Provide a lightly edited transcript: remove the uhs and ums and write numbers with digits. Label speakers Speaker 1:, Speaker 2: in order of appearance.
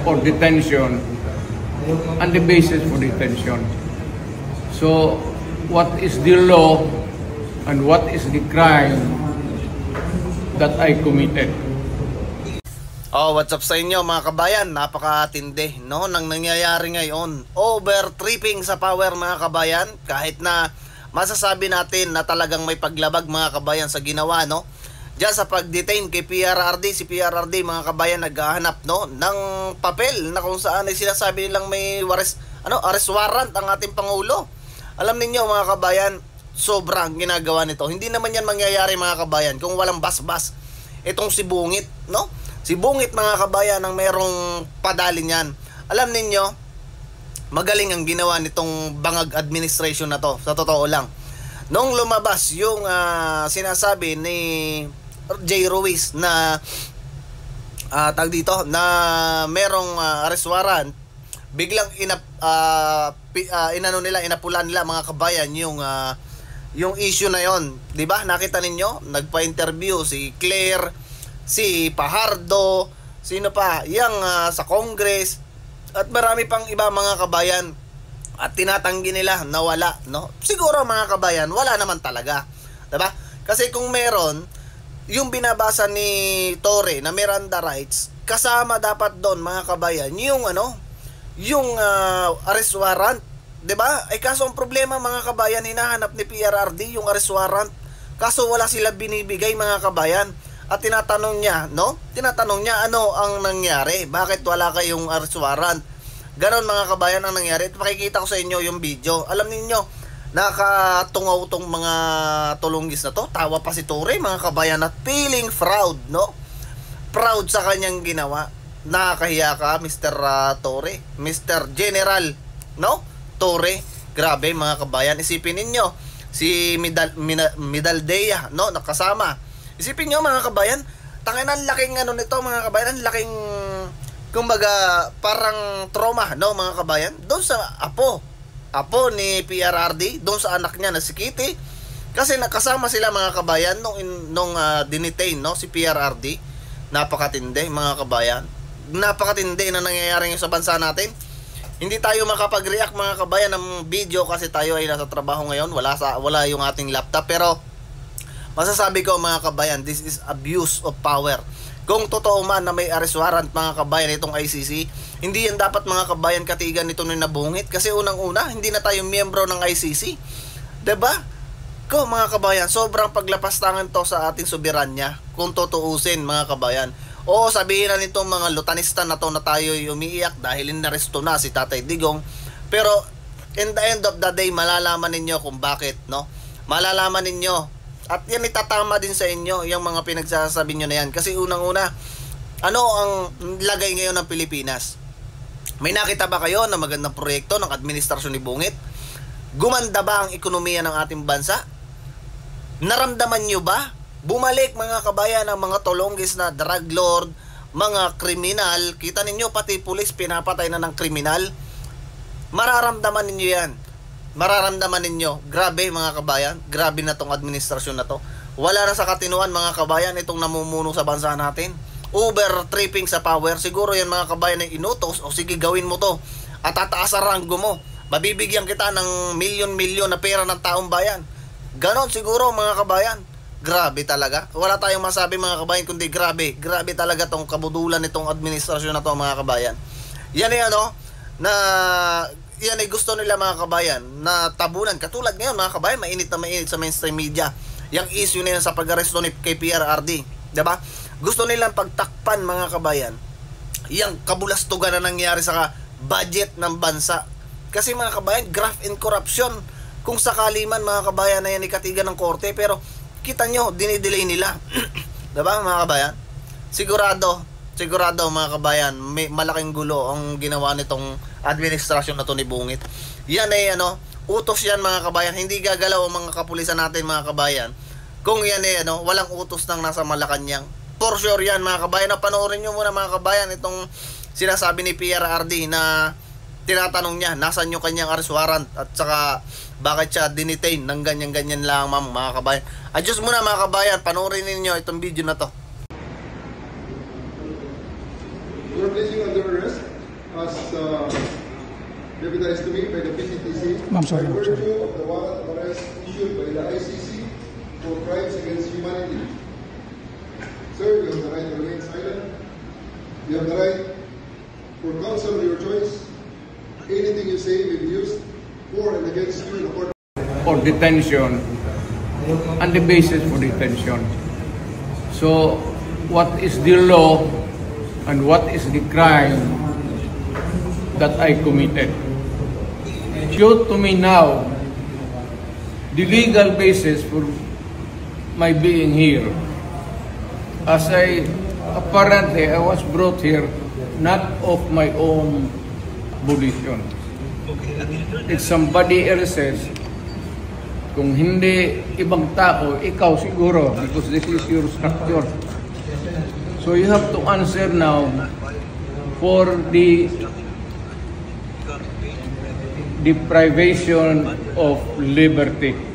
Speaker 1: or detention and the basis for detention. So, what is the law and what is the crime that I committed?
Speaker 2: Oh, what's up sa inyo mga kabayan? Napakatindi, no? Nang nangyayari ngayon. Overtripping sa power mga kabayan. Kahit na masasabi natin na talagang may paglabag mga kabayan sa ginawa, no? Diyan sa pag-detain kay PRRD, si PRRD mga kabayan naghahanap, no, ng papel na kung saan ay sinasabi nilang may arrest warrant ang ating Pangulo. Alam ninyo mga kabayan, sobrang ginagawa nito. Hindi naman yan mangyayari mga kabayan kung walang basbas. Itong si Bungit, no? Si Bungit mga kabayan ang merong padali niyan. Alam ninyo, magaling ang ginawa nitong bangag administration na to, sa totoo lang. Nung lumabas yung sinasabi ni J. Ruiz na tag dito na merong arrest warrant, biglang inapulan nila mga kabayan yung issue na yon, 'di ba? Nakita ninyo, nagpa-interview si Claire, si Pajardo, sino pa, yang sa Congress at marami pang iba mga kabayan, at tinatanggi nila na wala, no? Siguro mga kabayan, wala naman talaga, 'di ba? Kasi kung meron, yung binabasa ni Torre na Miranda rights, kasama dapat doon mga kabayan yung yung arrest warrant, 'di ba? Ay kaso ang problema mga kabayan, hinahanap ni PRRD yung arrest warrant. Kaso wala sila binibigay mga kabayan. At tinatanong niya, no? Tinatanong niya ano ang nangyari? Bakit wala kayong arrest warrant? Ganon mga kabayan ang nangyari. At makikita ko sa inyo yung video. Alam niyo, nakatungaw tong mga tulunggis na to. Tawa pa si Torre mga kabayan at feeling proud, no? Proud sa kanyang ginawa. Nakakahiya ka, Mr. Torre, Mr. General, no? Torre, grabe mga kabayan. Isipin ninyo, si Midaldea, no? Nakasama. Isipin nyo mga kabayan, tanginan laking nito mga kabayan, laking kumbaga parang trauma, no mga kabayan, doon sa apo ni PRRD, doon sa anak niya na si Kitty, kasi nakasama sila mga kabayan nung dinitain, no, si PRRD. Napakatindi mga kabayan, napakatindi na nangyayari ngayon sa bansa natin. Hindi tayo makapag-react mga kabayan ng video kasi tayo ay nasa trabaho ngayon, wala yung ating laptop, pero masasabi ko mga kabayan, this is abuse of power. Kung totoo man na may arrest warrant mga kabayan itong ICC, hindi yan dapat mga kabayan katigan nito ni Bungit, kasi unang-una hindi na tayo miyembro ng ICC, 'di ba? Ko mga kabayan, sobrang paglapastangan to sa ating soberanya kung tutuusin mga kabayan. O sabihin na nitong mga lutanista na to na tayo umiiyak dahil inaresto na si Tatay Digong, pero in the end of the day malalaman ninyo kung bakit, no? Malalaman ninyo. At yan itatama din sa inyo yung mga pinagsasabi nyo na yan. Kasi unang-una, ano ang lagay ngayon ng Pilipinas? May nakita ba kayo na magandang proyekto ng administrasyon ni Bungit? Gumanda ba ang ekonomiya ng ating bansa? Naramdaman nyo ba? Bumalik mga kabayan ang mga tolonggis na drug lord, mga kriminal. Kita ninyo pati pulis pinapatay na ng kriminal. Mararamdaman ninyo yan. Mararamdaman ninyo, grabe mga kabayan, grabe na tong administrasyon na to. Wala na sa katinuan mga kabayan itong namumuno sa bansa natin. Overtripping sa power. Siguro yan mga kabayan ay inutos, o sige gawin mo to at tataas ang ranggo mo, mabibigyan kita ng milyon-milyon na pera ng taong bayan. Ganon siguro mga kabayan. Grabe talaga. Wala tayong masabi mga kabayan kundi grabe. Grabe talaga tong kabudulan nitong administrasyon na to mga kabayan. Yan ay yan ay gusto nila mga kabayan na tabunan. Katulad ngayon mga kabayan, mainit na mainit sa mainstream media yung issue nila sa pag-aresto ni kay PRRD, diba? Gusto nilang pagtakpan mga kabayan yung kabulastugan na nangyari sa budget ng bansa. Kasi mga kabayan, graft and corruption. Kung sakali man mga kabayan na yan ikatigan ng korte, pero kita nyo, dinidelay nila. Diba mga kabayan? Sigurado mga kabayan, may malaking gulo ang ginawa nitong administrasyon na to ni Bungit. Yan ay utos yan mga kabayan. Hindi gagalaw ang mga kapulisan natin mga kabayan kung yan ay walang utos nang nasa Malacanang. For sure yan mga kabayan. Panoorin nyo muna mga kabayan itong sinasabi ni PRRD na tinatanong niya nasan yung kanyang arrest warrant at saka bakit siya dinitain ng ganyan-ganyan lang mga kabayan. Adjust muna mga kabayan, panoorin ninyo itong video na to.
Speaker 3: You are placing under arrest deputized to me by the PCTC
Speaker 4: Ma'am, sorry,
Speaker 3: by
Speaker 4: ma'am, sorry.
Speaker 3: virtue of the warrant of arrest issued by the ICC for crimes against humanity. Sir, you have the right to remain silent. You have the right for counsel of your choice. Anything you say will be used for and against you in the court.
Speaker 1: Or detention and the basis for detention. So, what is the law and what is the crime that I committed? Show to me now the legal basis for my being here. As apparently I was brought here not of my own volition. It's somebody else's. Kung hindi ibang tao, ikaw siguro, because this is your structure. So you have to answer now for the deprivation of liberty.